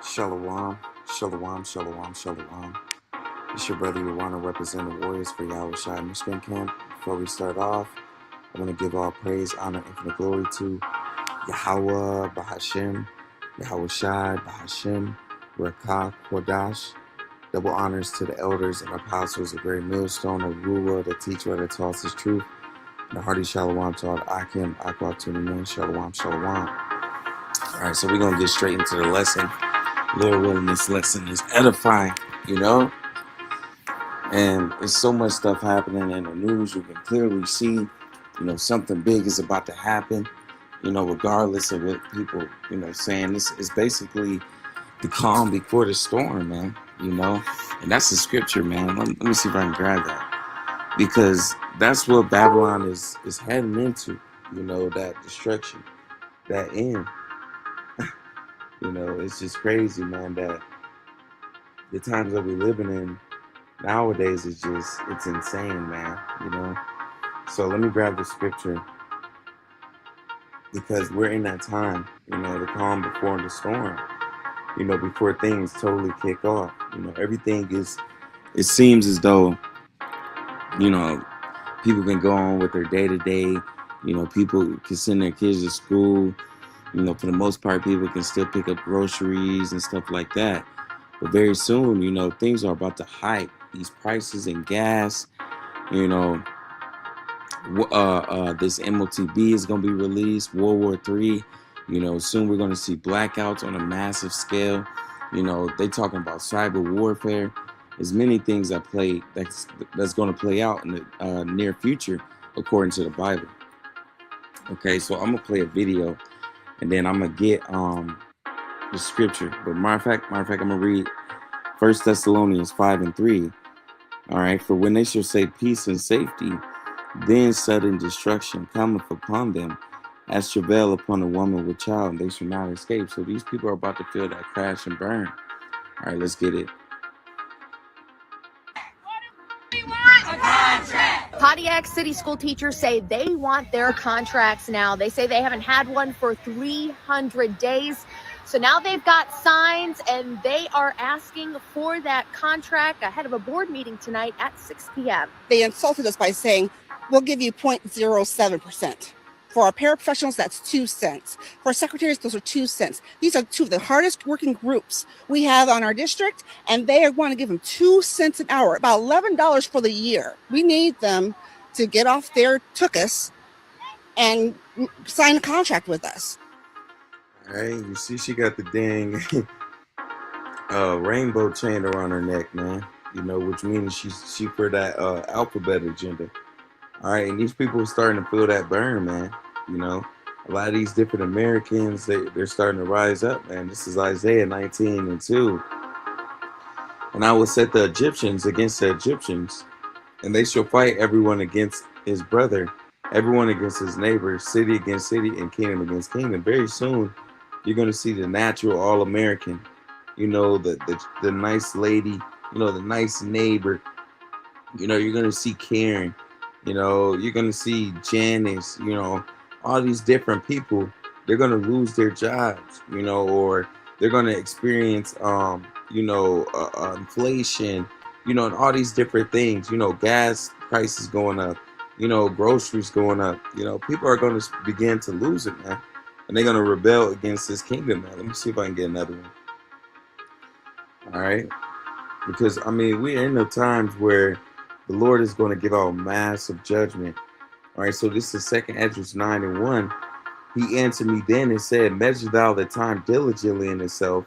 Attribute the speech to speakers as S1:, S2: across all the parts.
S1: Shalom, shalom, shalom, shalom. It's your brother, you want to represent the Warriors for Yahweh Shai Michigan Camp. Before we start off, I want to give all praise, honor, infinite glory to Yahweh, Bahashem, Yahweh Shai, Bahashem, Rakah, Kodash. Double honors to the elders and apostles, the great millstone, the ruler, the teacher that taught us truth. And a hearty shalom to all the Akim, Akwa to the men, shalom, shalom. All right, so we're going to get straight into the lesson. Lord willing, this lesson is edifying, you know? And there's so much stuff happening in the news. You can clearly see, something big is about to happen, regardless of what people, saying. This is basically the calm before the storm, man, And that's the scripture, man. Let me see if I can grab that. Because that's what Babylon is heading into, that destruction, that end. It's just crazy, man, that the times that we're living in nowadays is it's insane, man, So let me grab the scripture because we're in that time, the calm before the storm, before things totally kick off. Everything it seems as though, people can go on with their day-to-day, people can send their kids to school, for the most part, people can still pick up groceries and stuff like that. But very soon, things are about to hike. These prices in gas, this MOTB is going to be released, World War III. Soon we're going to see blackouts on a massive scale. They talking about cyber warfare. There's many things that's going to play out in the near future, according to the Bible. Okay, so I'm going to play a video, and then I'm going to get the scripture. But matter of fact, I'm going to read 1 Thessalonians 5:3. All right, for when they shall say peace and safety, then sudden destruction cometh upon them, as travail upon a woman with child, and they shall not escape. So these people are about to feel that crash and burn. All right, let's get it.
S2: Pontiac City School teachers say they want their contracts now. They say they haven't had one for 300 days. So now they've got signs and they are asking for that contract ahead of a board meeting tonight at 6 p.m.
S3: They insulted us by saying, we'll give you 0.07%. For our paraprofessionals, that's 2 cents. For secretaries, those are 2 cents. These are two of the hardest working groups we have on our district, and they want to give them 2 cents an hour, about $11 for the year. We need them to get off their tuchus and sign a contract with us.
S1: All right, you see she got the dang rainbow chain around her neck, man. Which means she for that alphabet agenda. All right, and these people are starting to feel that burn, man. A lot of these different Americans, they're starting to rise up, man. This is Isaiah 19:2. And I will set the Egyptians against the Egyptians, and they shall fight everyone against his brother, everyone against his neighbor, city against city, and kingdom against kingdom. Very soon, you're going to see the natural all-American, the nice lady, the nice neighbor. You're going to see Karen. You're going to see Janice, all these different people. They're going to lose their jobs, or they're going to experience, inflation, and all these different things, gas prices going up, groceries going up, people are going to begin to lose it, man. And they're going to rebel against this kingdom, man. Let me see if I can get another one. All right. Because, we're in the times where the Lord is going to give out massive judgment. All right, so this is 2 Esdras 9:1. He answered me then and said, measure thou the time diligently in itself,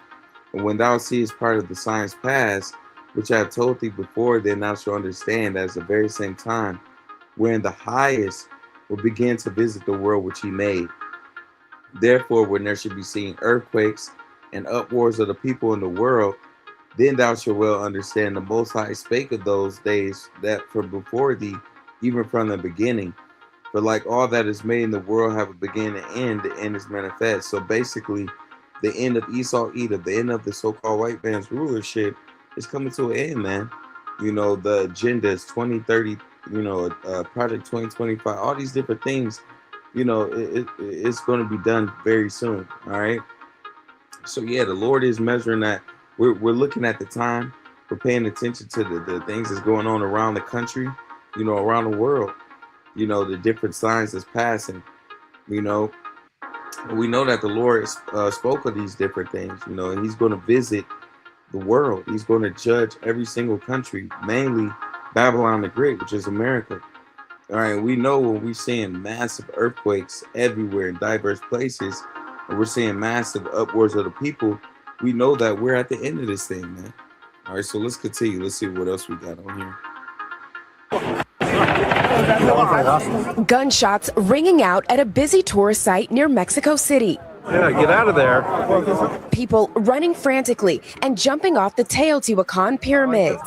S1: and when thou seest part of the signs past, which I have told thee before, then thou shalt understand that at the very same time, wherein the highest will begin to visit the world which he made. Therefore, when there should be seen earthquakes and upwars of the people in the world, then thou shalt well understand the Most High spake of those days that from before thee, even from the beginning. For like all that is made in the world have a beginning and end, the end is manifest. So basically, the end of Esau Edom, the end of the so-called white man's rulership is coming to an end, man. The agenda is 2030, Project 2025, all these different things, it's going to be done very soon, all right? So yeah, the Lord is measuring that. We're looking at the time. We're paying attention to the things that's going on around the country, around the world. The different signs that's passing. You know, we know that the Lord spoke of these different things. And He's going to visit the world. He's going to judge every single country, mainly Babylon the Great, which is America. All right, we know when we're seeing massive earthquakes everywhere in diverse places, and we're seeing massive upwards of the people, we know that we're at the end of this thing, man. All right, so let's continue. Let's see what else we got on here.
S4: Gunshots ringing out at a busy tourist site near Mexico City.
S5: Yeah, get out of there.
S4: People running frantically and jumping off the Teotihuacan pyramids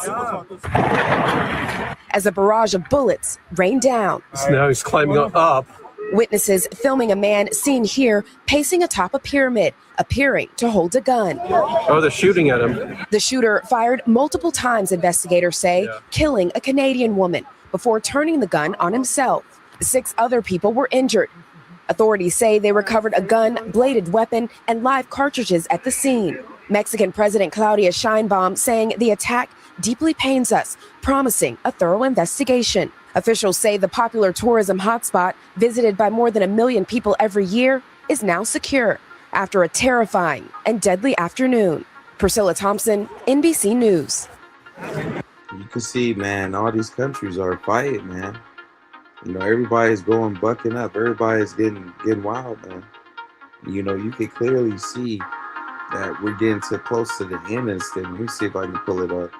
S4: as a barrage of bullets rain down.
S5: So now he's climbing up.
S4: Witnesses filming a man seen here pacing atop a pyramid, appearing to hold a gun.
S5: Oh, they're shooting at him.
S4: The shooter fired multiple times, investigators say, killing a Canadian woman before turning the gun on himself. 6 other people were injured. Authorities say they recovered a gun, bladed weapon, and live cartridges at the scene. Mexican President Claudia Sheinbaum saying the attack deeply pains us, promising a thorough investigation. Officials say the popular tourism hotspot, visited by more than 1 million people every year, is now secure after a terrifying and deadly afternoon. Priscilla Thompson, NBC News.
S1: You can see, man, all these countries are fighting, man. Everybody's going bucking up. Everybody's getting wild, man. You can clearly see that we're getting too close to the end of this thing. Let me see if I can pull it up.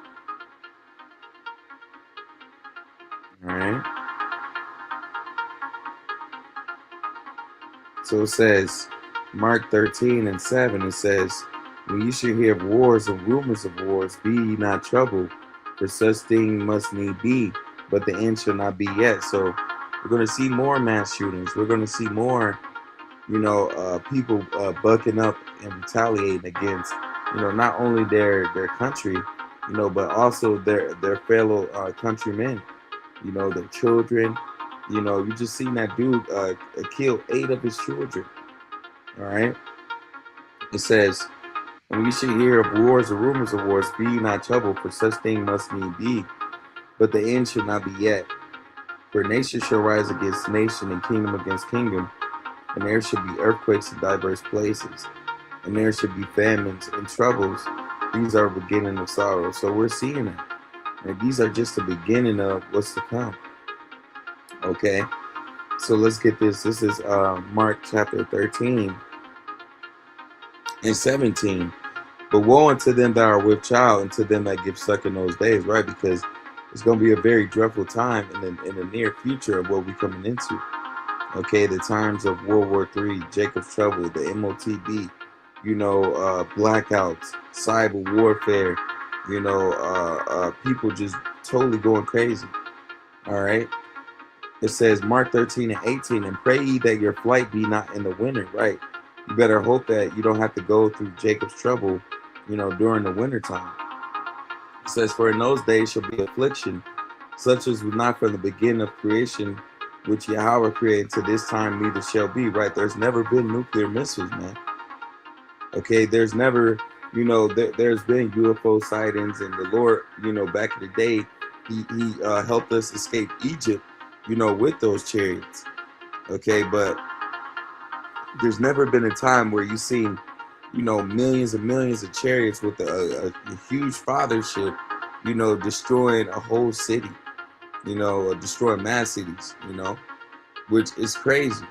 S1: All right. So it says, Mark 13:7, it says, when you should hear of wars and rumors of wars, be ye not troubled, for such thing must need be, but the end shall not be yet. So we're going to see more mass shootings. We're going to see more, people bucking up and retaliating against, not only their country, but also their fellow countrymen, their children. You just seen that dude kill 8 of his children. All right. It says, and we should hear of wars or rumors of wars, be ye not troubled, for such thing must need be, but the end should not be yet. For nation shall rise against nation, and kingdom against kingdom, and there should be earthquakes in diverse places, and there should be famines and troubles. These are the beginning of sorrow. So we're seeing that. And these are just the beginning of what's to come. Okay, so let's get this. This is Mark chapter 13:17. But woe unto them that are with child, and to them that give suck in those days, right? Because it's going to be a very dreadful time in the near future of what we're coming into. Okay, the times of World War III, Jacob's Trouble, the MOTB, blackouts, cyber warfare, people just totally going crazy. All right. It says Mark 13:18, and pray ye that your flight be not in the winter, right? You better hope that you don't have to go through Jacob's trouble, during the winter time. It says, for in those days shall be affliction, such as was not from the beginning of creation, which Yahweh created to this time, neither shall be, right? There's never been nuclear missiles, man. Okay, there's never, there's been UFO sightings, and the Lord, back in the day, he helped us escape Egypt, with those chariots. Okay, but there's never been a time where you've seen, millions and millions of chariots with a huge fathership, destroying a whole city, destroying mass cities, which is crazy.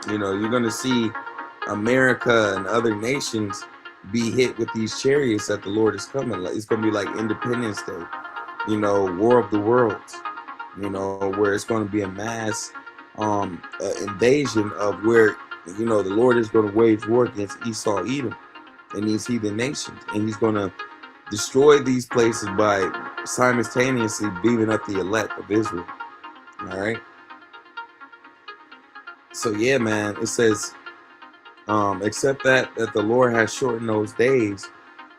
S1: You're going to see America and other nations be hit with these chariots that the Lord is coming. It's going to be like Independence Day, War of the Worlds, where it's going to be a mass invasion of where, the Lord is going to wage war against Esau, Edom, and these heathen nations. And he's going to destroy these places by simultaneously beaming up the elect of Israel. All right. So, yeah, man, it says, except that the Lord has shortened those days,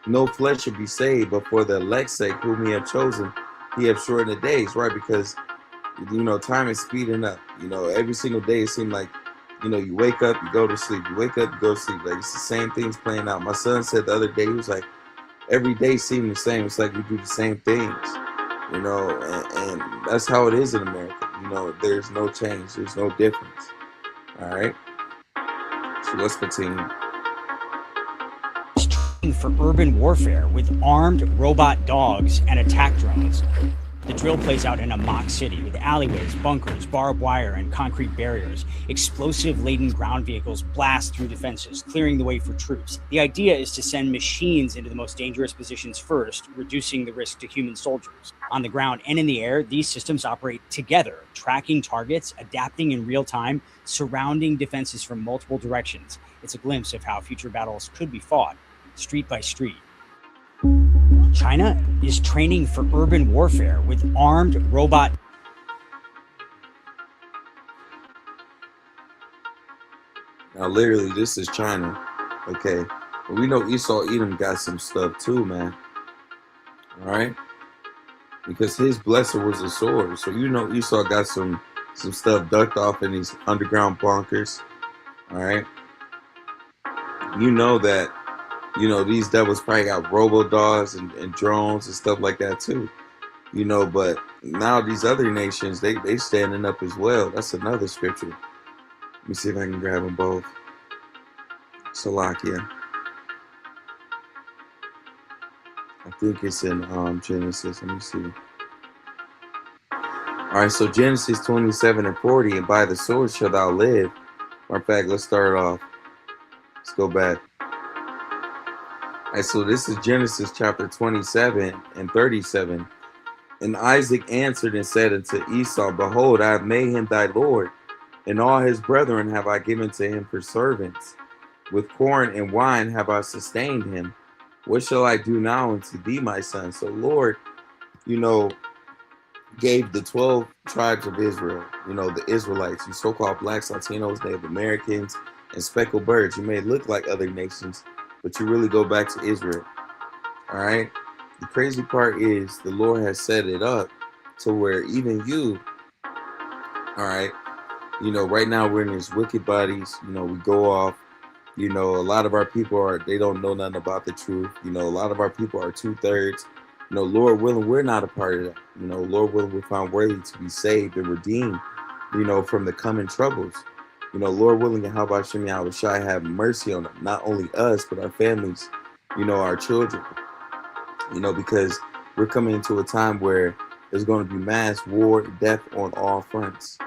S1: no flesh shall be saved, but for the elect's sake, whom he have chosen, he have shortened the days, right? Because, time is speeding up. Every single day it seems like You know, you wake up, you go to sleep. You wake up, you go to sleep. Like, it's the same things playing out. My son said the other day, he was like, every day seemed the same. It's like we do the same things, you know, and that's how it is in America. You know, there's no change. There's no difference. All right. So let's continue.
S6: For urban warfare with armed robot dogs and attack drones. The drill plays out in a mock city with alleyways, bunkers, barbed wire, and concrete barriers. Explosive-laden ground vehicles blast through defenses, clearing the way for troops. The idea is to send machines into the most dangerous positions first, reducing the risk to human soldiers. On the ground and in the air, these systems operate together, tracking targets, adapting in real time, surrounding defenses from multiple directions. It's a glimpse of how future battles could be fought, street by street. China is training for urban warfare with armed robot.
S1: Now, literally, this is China. Okay. But we know Esau Edom got some stuff too, man. All right. Because his blesser was a sword. So, you know, Esau got some stuff ducked off in these underground bunkers. All right. You know that, you know, these devils probably got robo-dogs and drones and stuff like that too. You know, but now these other nations, they standing up as well. That's another scripture. Let me see if I can grab them both. Salakia. I think it's in Genesis. Let me see. All right, so Genesis 27:40, and by the sword shalt thou live. Matter of fact, let's start off. Let's go back. All right, so this is Genesis chapter 27:37. And Isaac answered and said unto Esau, behold, I have made him thy Lord, and all his brethren have I given to him for servants. With corn and wine have I sustained him. What shall I do now unto thee, my son? So Lord, you know, gave the 12 tribes of Israel, you know, the Israelites, you so-called blacks, Latinos, Native Americans, and speckled birds. You may look like other nations, but you really go back to Israel. All right. The crazy part is the Lord has set it up to where even you, all right, you know, right now we're in these wicked bodies. You know, we go off. You know, a lot of our people they don't know nothing about the truth. You know, a lot of our people are 2/3. You know, Lord willing, we're not a part of that. You know, Lord willing, we're found worthy to be saved and redeemed, you know, from the coming troubles. You know, Lord willing, and how about Shem Yahushai have mercy on them, not only us, but our families, you know, our children. You know, because we're coming into a time where there's going to be mass war, death on all fronts.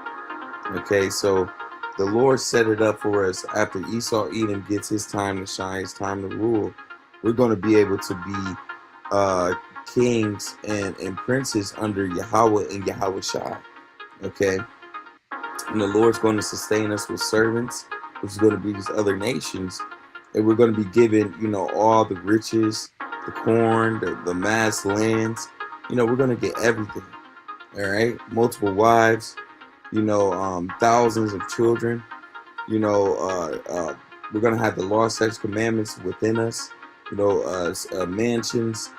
S1: Okay, so the Lord set it up for us after Esau Edom gets his time to shine, his time to rule. We're going to be able to be kings and princes under Yahweh and Yahushai. Okay, and the Lord's going to sustain us with servants, which is going to be these other nations, and we're going to be given, you know, all the riches, the corn, the mass lands. You know, we're going to get everything. All right, multiple wives, you know, thousands of children. You know, we're going to have the law, statutes, commandments within us. You know, mansions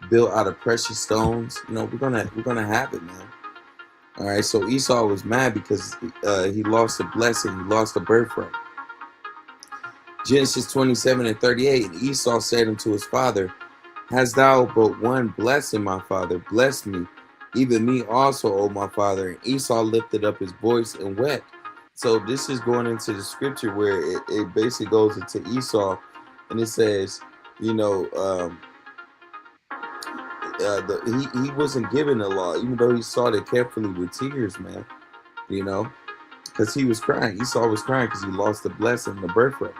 S1: built out of precious stones. You know, we're gonna have it, man. All right. So Esau was mad because he lost a blessing. He lost a birthright. Genesis 27:38. And Esau said unto his father, hast thou but one blessing, my father? Bless me, even me also, O my father. And Esau lifted up his voice and wept. So this is going into the scripture where it basically goes into Esau, and it says, you know, he wasn't given the law, even though he sought it carefully with tears, man. You know, because he was crying. Esau was crying because he lost the blessing, the birthright.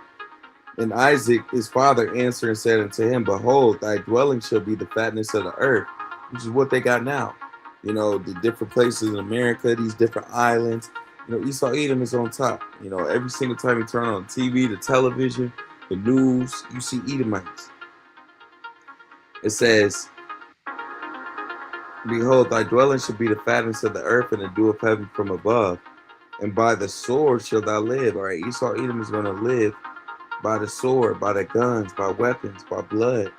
S1: And Isaac, his father, answered and said unto him, behold, thy dwelling shall be the fatness of the earth, which is what they got now. You know, the different places in America, these different islands. You know, Esau Edom is on top. You know, every single time you turn on TV, the television, the news, you see Edomites. It says, behold, thy dwelling shall be the fatness of the earth and the dew of heaven from above. And by the sword shall thou live. All right, Esau Edom is going to live by the sword, by the guns, by weapons, by blood.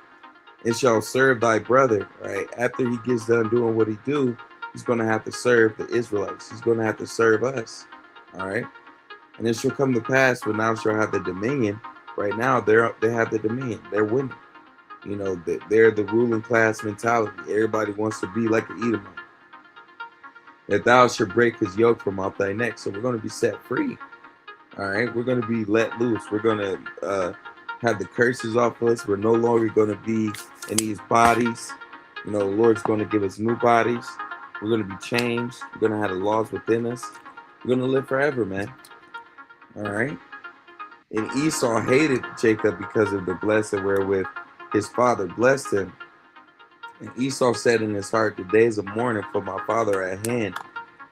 S1: And shall serve thy brother. Right, after he gets done doing what he do, he's going to have to serve the Israelites. He's going to have to serve us. All right. And it shall come to pass when thou shalt have the dominion. Right now, they have the dominion. They're winning. You know, they're the ruling class mentality. Everybody wants to be like an Edomite. That thou shalt break his yoke from off thy neck. So we're going to be set free. All right, we're going to be let loose. We're going to have the curses off us. We're no longer going to be in these bodies. You know, the Lord's going to give us new bodies. We're going to be changed. We're going to have the laws within us. We're going to live forever, man. All right. And Esau hated Jacob because of the blessing wherewith his father blessed him. And Esau said in his heart, the days of mourning for my father at hand,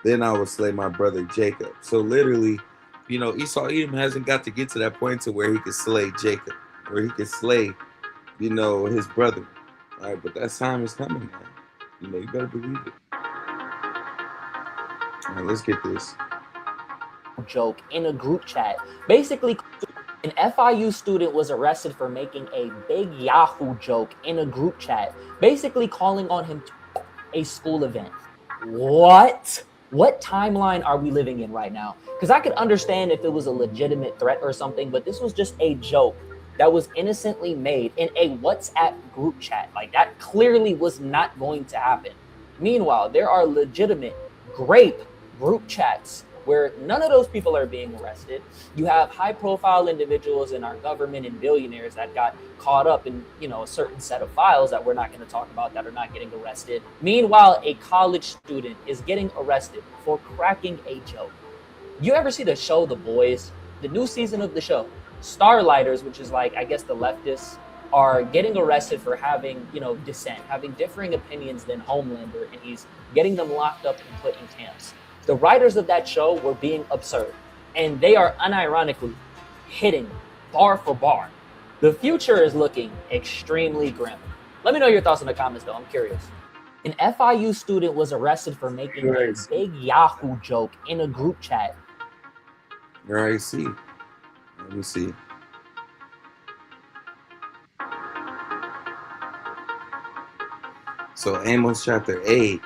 S1: then I will slay my brother Jacob. So literally, you know, Esau Edom hasn't got to get to that point to where he could slay Jacob, where he could slay, you know, his brother. All right, but that time is coming, man. You know, you better believe it. All right, let's get this.
S7: Joke in a group chat. Basically, an FIU student was arrested for making a big Yahoo joke in a group chat, basically calling on him to a school event. What? What timeline are we living in right now? Because I could understand if it was a legitimate threat or something, but this was just a joke that was innocently made in a WhatsApp group chat. Like, that clearly was not going to happen. Meanwhile, there are legitimate grape group chats where none of those people are being arrested. You have high-profile individuals in our government and billionaires that got caught up in, you know, a certain set of files that we're not going to talk about that are not getting arrested. Meanwhile, a college student is getting arrested for cracking a joke. You ever see the show The Boys? The new season of the show, Starlighters, which is like, I guess, the leftists, are getting arrested for having, you know, dissent, having differing opinions than Homelander, and he's getting them locked up and put in camps. The writers of that show were being absurd, and they are unironically hitting bar for bar. The future is looking extremely grim. Let me know your thoughts in the comments, though. I'm curious. An FIU student was arrested for making a big Yahoo joke in a group chat.
S1: All right, see. Let me see. So Amos chapter 8,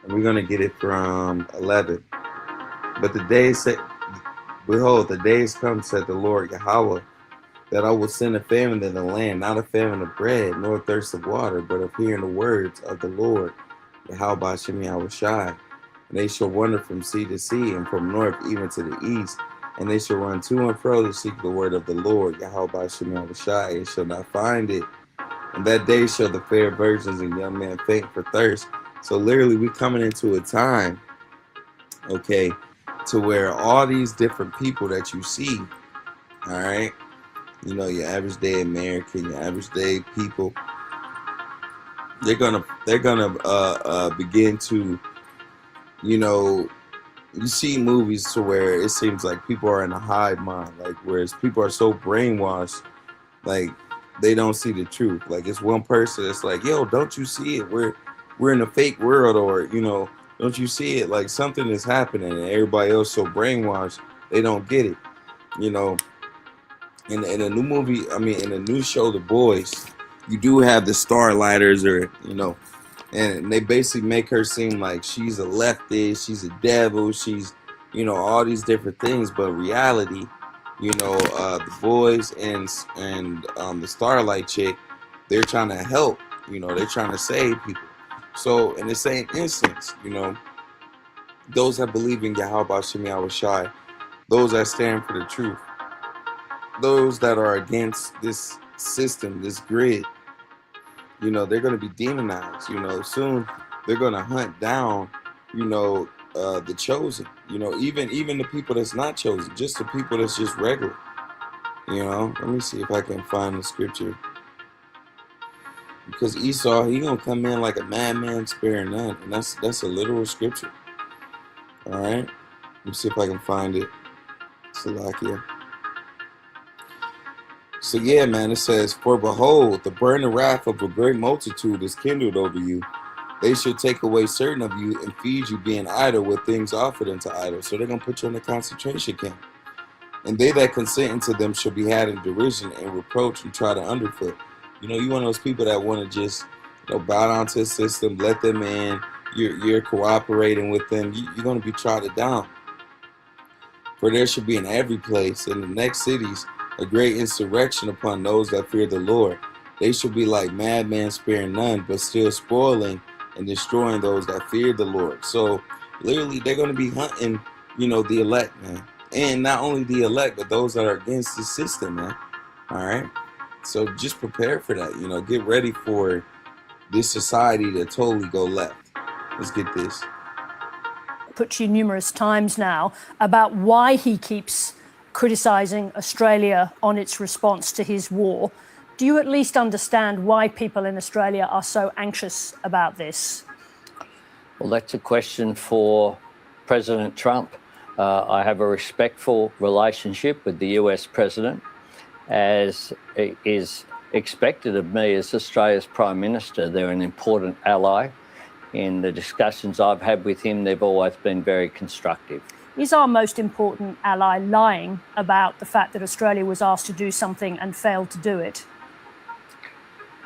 S1: and we're going to get it from 11. But the days say, behold, the days come, said the Lord Yahweh, that I will send a famine in the land, not a famine of bread, nor a thirst of water, but of hearing the words of the Lord, Yahweh Bashem Yahushai. And they shall wander from sea to sea, and from north even to the east, and they shall run to and fro to seek the word of the Lord, Yahweh Bashem Yahushai, and shall not find it. And that day shall the fair virgins and young men faint for thirst. So literally, we coming into a time, okay, to where all these different people that you see, all right, you know, your average day American, your average day people, they're gonna begin to, you know, you see movies to where it seems like people are in a hive mind, like, whereas people are so brainwashed, like, they don't see the truth. Like, it's one person that's like, yo, don't you see it? We're in a fake world, or, you know, don't you see it? Like, something is happening, and everybody else so brainwashed, they don't get it. You know, in a new movie, I mean, in a new show, The Boys, you do have the Starlighters, or, you know, and they basically make her seem like she's a leftist, she's a devil, she's, you know, all these different things. But reality, you know, the boys and the Starlight chick, they're trying to help, you know, they're trying to save people. So in the same instance, you know, those that believe in Yahweh Bashem Yahushai, those that stand for the truth, those that are against this system, this grid, you know, they're going to be demonized. You know, soon they're going to hunt down, you know, the chosen, you know, even the people that's not chosen, just the people that's just regular. You know, let me see if I can find the scripture, because Esau, he gonna come in like a madman, sparing none, and that's a literal scripture. All right, let me see if I can find it. Salakia. So yeah, man, it says, for behold, the burning wrath of a great multitude is kindled over you. They should take away certain of you and feed you, being idle with things offered unto idols. So they're going to put you in a concentration camp. And they that consent unto them shall be had in derision and reproach and try to underfoot. You know, you one of those people that want to just, you know, bow down to the system, let them in. You're cooperating with them. You're going to be trodden down. For there shall be in every place, in the next cities, a great insurrection upon those that fear the Lord. They shall be like madmen, sparing none, but still spoiling and destroying those that fear the Lord. So literally, they're going to be hunting, the elect, man. And not only the elect, but those that are against the system, man. All right? So just prepare for that, get ready for this society to totally go left. Let's get this.
S8: Put to you numerous times now about why he keeps criticising Australia on its response to his war. Do you at least understand why people in Australia are so anxious about this?
S9: Well, that's a question for President Trump. I have a respectful relationship with the US President, as is expected of me as Australia's Prime Minister. They're an important ally. In the discussions I've had with him, they've always been very constructive.
S8: Is our most important ally lying about the fact that Australia was asked to do something and failed to do it?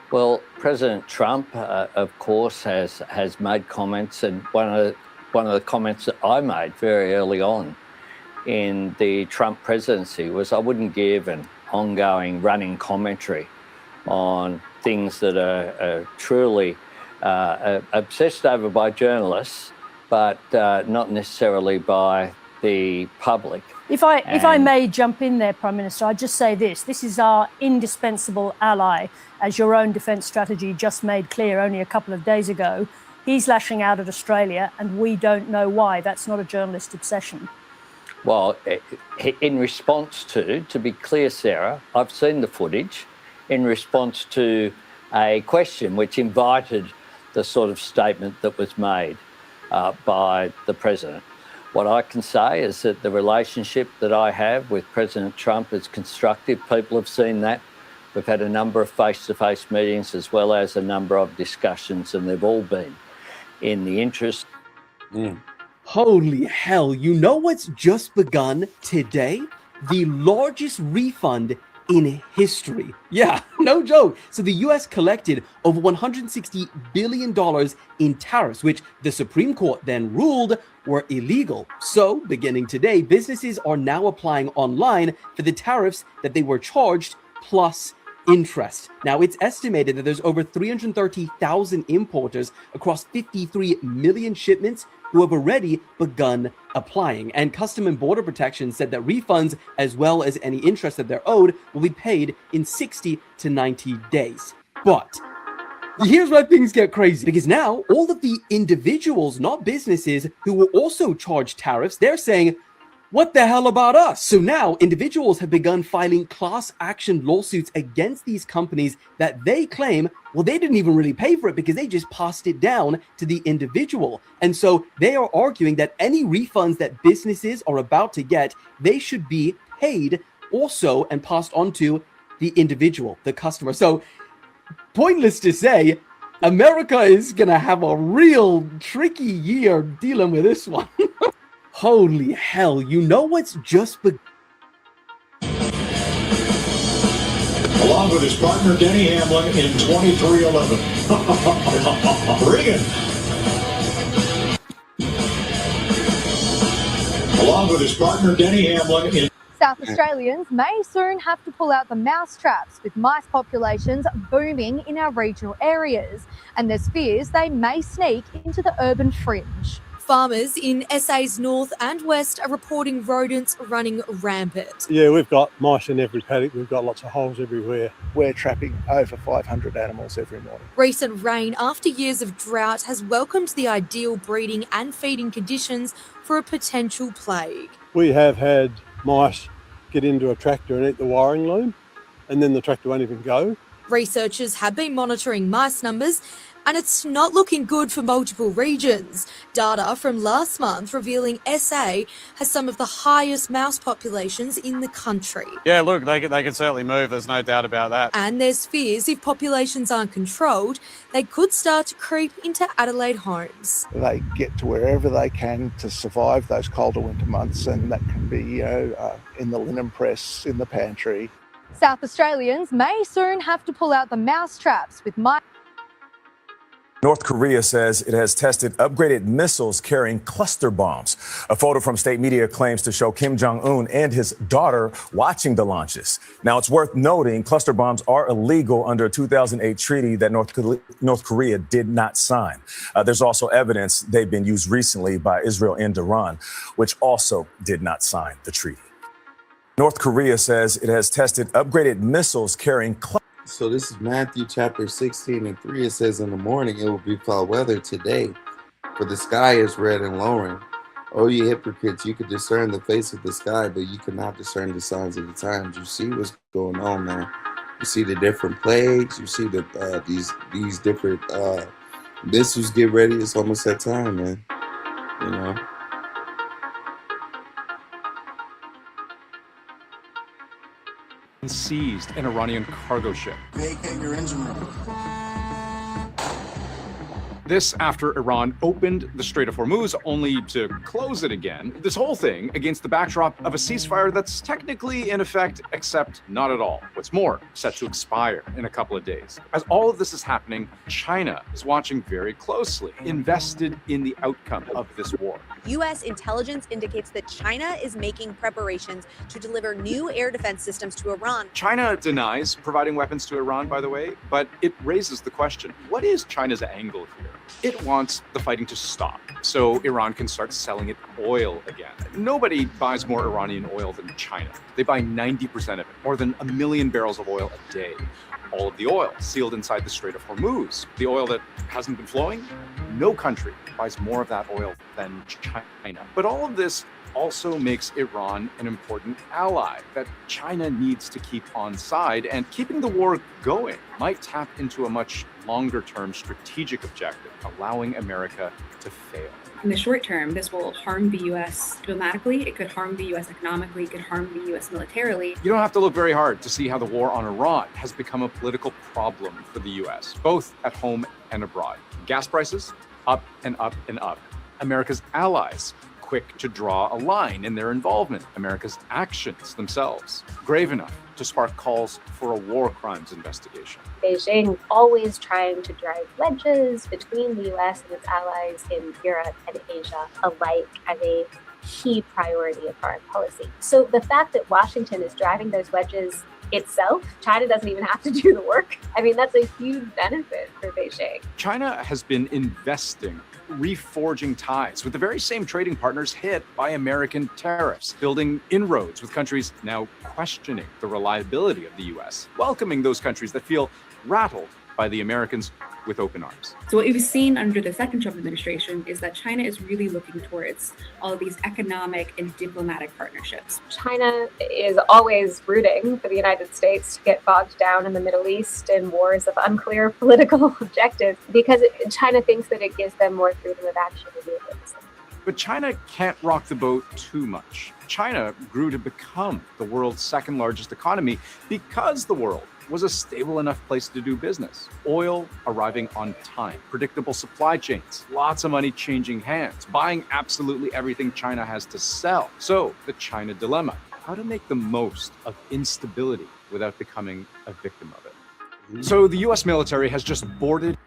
S9: Well, President Trump, of course, has made comments, and one of the comments that I made very early on in the Trump presidency was I wouldn't give an ongoing running commentary on things that are truly obsessed over by journalists, but not necessarily by the public.
S8: If I may jump in there, Prime Minister, I'd just say this. This is our indispensable ally, as your own defence strategy just made clear only a couple of days ago. He's lashing out at Australia, and we don't know why. That's not a journalist obsession.
S9: Well, in response to be clear, Sarah, I've seen the footage in response to a question which invited the sort of statement that was made by the President. What I can say is that the relationship that I have with President Trump is constructive. People have seen that. We've had a number of face-to-face meetings as well as a number of discussions, and they've all been in the interest.
S10: Holy hell, you know what's just begun today? The largest refund in history. Yeah, no joke. So the US collected over $160 billion in tariffs, which the Supreme Court then ruled were illegal. So beginning today, businesses are now applying online for the tariffs that they were charged plus interest. Now, it's estimated that there's over 330,000 importers across 53 million shipments who have already begun applying. And Custom and Border Protection said that refunds, as well as any interest that they're owed, will be paid in 60 to 90 days. But here's where things get crazy, because now all of the individuals, not businesses, who were also charged tariffs, they're saying, what the hell about us? So now individuals have begun filing class action lawsuits against these companies that they claim, well, they didn't even really pay for it because they just passed it down to the individual. And so they are arguing that any refunds that businesses are about to get, they should be paid also and passed on to the individual, the customer. So pointless to say, America is going to have a real tricky year dealing with this one. Holy hell, you know what's just begun?
S11: Along with his partner Denny Hamlin in 2311. Regan. Along with his partner Denny Hamlin in
S2: South Australians may soon have to pull out the mouse traps, with mice populations booming in our regional areas, and there's fears they may sneak into the urban fringe. Farmers in SA's north and west are reporting rodents running rampant.
S5: Yeah, we've got mice in every paddock. We've got lots of holes everywhere.
S12: We're trapping over 500 animals every morning.
S2: Recent rain after years of drought has welcomed the ideal breeding and feeding conditions for a potential plague.
S5: We have had mice get into a tractor and eat the wiring loom, and then the tractor won't even go.
S2: Researchers have been monitoring mice numbers, and it's not looking good for multiple regions. Data from last month revealing SA has some of the highest mouse populations in the country.
S13: Yeah, look, they can certainly move, there's no doubt about that.
S2: And there's fears if populations aren't controlled, they could start to creep into Adelaide homes.
S12: They get to wherever they can to survive those colder winter months, and that can be in the linen press, in the pantry.
S2: South Australians may soon have to pull out the mouse traps, with mice
S14: North Korea says it has tested upgraded missiles carrying cluster bombs. A photo from state media claims to show Kim Jong-un and his daughter watching the launches. Now, it's worth noting cluster bombs are illegal under a 2008 treaty that North Korea did not sign. There's also evidence they've been used recently by Israel and Iran, which also did not sign the treaty. North Korea says it has tested upgraded missiles carrying
S1: So this is Matthew chapter 16 and 3. It says, in the morning it will be foul weather today, for the sky is red and lowering. O ye hypocrites, you could discern the face of the sky, but you cannot discern the signs of the times. You see what's going on, man. You see the different plagues. You see the these different missiles get ready. It's almost that time, man. You know.
S15: Seized an Iranian cargo ship.
S16: Vacate your engine room.
S15: This after Iran opened the Strait of Hormuz only to close it again. This whole thing against the backdrop of a ceasefire that's technically in effect, except not at all. What's more, set to expire in a couple of days. As all of this is happening, China is watching very closely, invested in the outcome of this war.
S17: U.S. intelligence indicates that China is making preparations to deliver new air defense systems to Iran.
S15: China denies providing weapons to Iran, by the way, but it raises the question, what is China's angle here? It wants the fighting to stop so Iran can start selling it oil again. Nobody buys more Iranian oil than China. They buy 90% of it, more than 1 million barrels of oil a day. All of the oil sealed inside the Strait of Hormuz, the oil that hasn't been flowing, no country buys more of that oil than China. But all of this also makes Iran an important ally that China needs to keep on side, and keeping the war going might tap into a much longer-term strategic objective, allowing America to fail.
S18: In the short term, this will harm the U.S. diplomatically, it could harm the U.S. economically, it could harm the U.S. militarily.
S15: You don't have to look very hard to see how the war on Iran has become a political problem for the U.S., both at home and abroad. Gas prices, up and up and up. America's allies, quick to draw a line in their involvement. America's actions themselves, grave enough to spark calls for a war crimes investigation.
S19: Beijing always trying to drive wedges between the U.S. and its allies in Europe and Asia alike as a key priority of foreign policy. So the fact that Washington is driving those wedges itself, China doesn't even have to do the work. I mean, that's a huge benefit for Beijing.
S15: China has been investing, reforging ties with the very same trading partners hit by American tariffs, building inroads with countries now questioning the reliability of the U.S., welcoming those countries that feel rattled by the Americans with open arms.
S18: So what we've seen under the second Trump administration is that China is really looking towards all of these economic and diplomatic partnerships.
S19: China is always rooting for the United States to get bogged down in the Middle East in wars of unclear political objectives because China thinks that it gives them more freedom of action to do things.
S15: But China can't rock the boat too much. China grew to become the world's second largest economy because the world was a stable enough place to do business. Oil arriving on time, predictable supply chains, lots of money changing hands, buying absolutely everything China has to sell. So the China dilemma, how to make the most of instability without becoming a victim of it. So the US military has just boarded.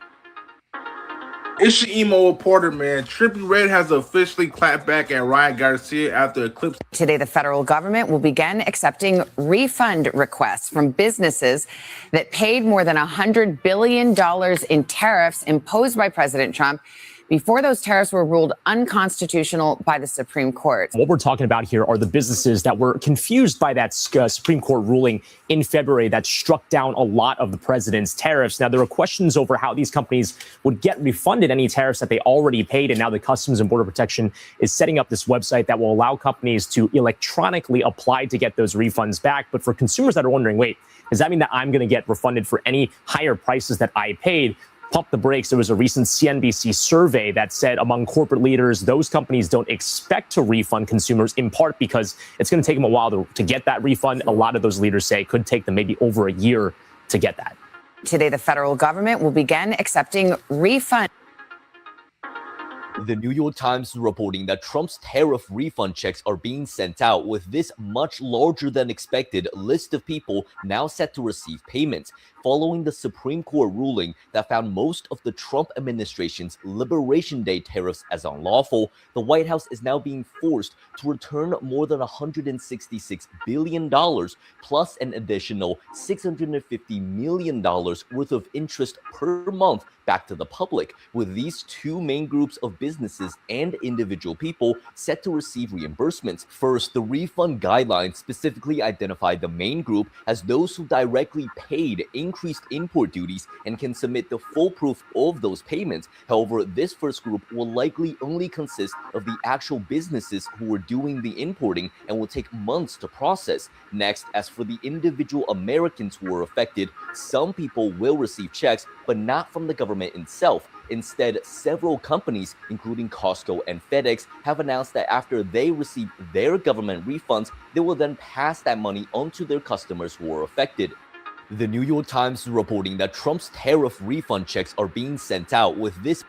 S20: It's your emo reporter, man. Trippie Redd has officially clapped back at Ryan Garcia after eclipse.
S21: Today, the federal government will begin accepting refund requests from businesses that paid more than $100 billion in tariffs imposed by President Trump before those tariffs were ruled unconstitutional by the Supreme Court.
S22: What we're talking about here are the businesses that were confused by that Supreme Court ruling in February that struck down a lot of the president's tariffs. Now, there are questions over how these companies would get refunded any tariffs that they already paid. And now the Customs and Border Protection is setting up this website that will allow companies to electronically apply to get those refunds back. But for consumers that are wondering, wait, does that mean that I'm going to get refunded for any higher prices that I paid? Pump the brakes. There was a recent CNBC survey that said among corporate leaders, those companies don't expect to refund consumers, in part because it's going to take them a while to get that refund. A lot of those leaders say it could take them maybe over a year to get that.
S21: Today, the federal government will begin accepting refunds.
S23: The New York Times is reporting that Trump's tariff refund checks are being sent out, with this much larger than expected list of people now set to receive payments. Following the Supreme Court ruling that found most of the Trump administration's Liberation Day tariffs as unlawful, the White House is now being forced to return more than $166 billion plus an additional $650 million worth of interest per month back to the public, with these two main groups of businesses and individual people set to receive reimbursements. First, the refund guidelines specifically identify the main group as those who directly paid increased import duties and can submit the full proof of those payments. However, this first group will likely only consist of the actual businesses who were doing the importing and will take months to process. Next, as for the individual Americans who were affected, some people will receive checks, but not from the government itself. Instead, several companies, including Costco and FedEx, have announced that after they receive their government refunds, they will then pass that money on to their customers who are affected. The New York Times is reporting that Trump's tariff refund checks are being sent out, with this.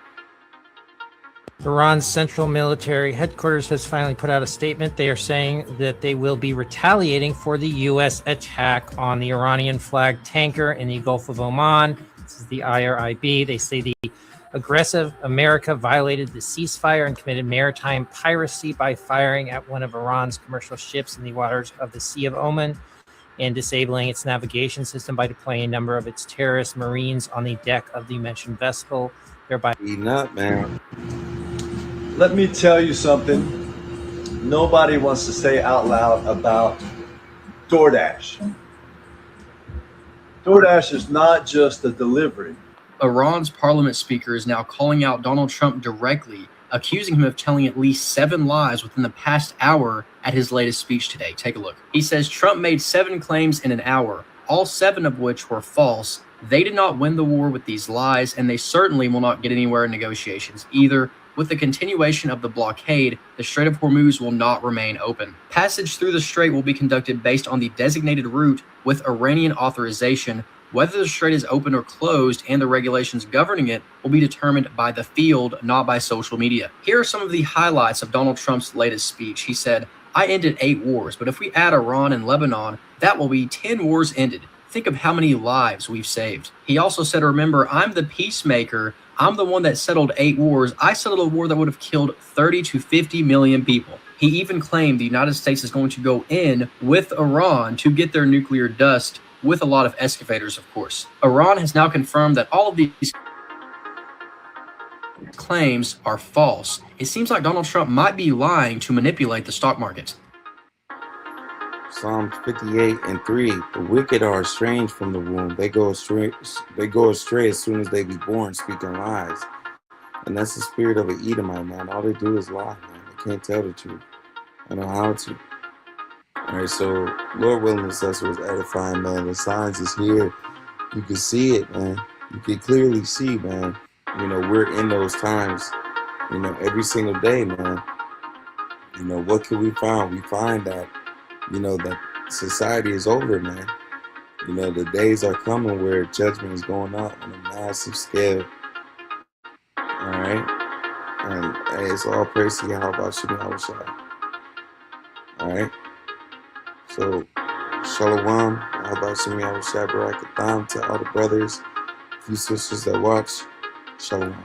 S3: Iran's central military headquarters has finally put out a statement. They are saying that they will be retaliating for the U.S. attack on the Iranian flagged tanker in the Gulf of Oman. This is the IRIB. They say the aggressive America violated the ceasefire and committed maritime piracy by firing at one of Iran's commercial ships in the waters of the Sea of Oman and disabling its navigation system by deploying a number of its terrorist marines on the deck of the mentioned vessel, thereby
S1: eating up, man.
S4: Let me tell you something. Nobody wants to say out loud about DoorDash. DoorDash is not just a delivery.
S16: Iran's parliament speaker is now calling out Donald Trump directly, accusing him of telling at least 7 lies within the past hour at his latest speech today. Take a look. He says Trump made 7 claims in an hour, all 7 of which were false. They did not win the war with these lies, and they certainly will not get anywhere in negotiations either. With the continuation of the blockade, the Strait of Hormuz will not remain open. Passage through the strait will be conducted based on the designated route with Iranian authorization. Whether the strait is open or closed and the regulations governing it will be determined by the field, not by social media. Here are some of the highlights of Donald Trump's latest speech. He said, "I ended 8 wars, but if we add Iran and Lebanon, that will be 10 wars ended. Think of how many lives we've saved." He also said, "Remember, I'm the peacemaker. I'm the one that settled 8 wars. I settled a war that would have killed 30 to 50 million people." He even claimed the United States is going to go in with Iran to get their nuclear dust, with a lot of excavators, of course. Iran has now confirmed that all of these claims are false. It seems like Donald Trump might be lying to manipulate the stock market.
S1: Psalms 58:3. The wicked are estranged from the womb. They go astray as soon as they be born, speaking lies. And that's the spirit of an Edomite, man. All they do is lie, man. They can't tell the truth. I know how to. All right, so Lord willing, this was edifying, man. The signs is here. You can see it, man. You can clearly see, man. You know, we're in those times, you know, every single day, man. You know, what can we find? We find that, you know, that society is over, man. You know, the days are coming where judgment is going up on a massive scale. All right? And hey, it's all praise to Yahweh Shemi Awashai. All right? So, Shalom, Yahweh Shemi Awashai Barakatham to all the brothers, few sisters that watch. Shalom.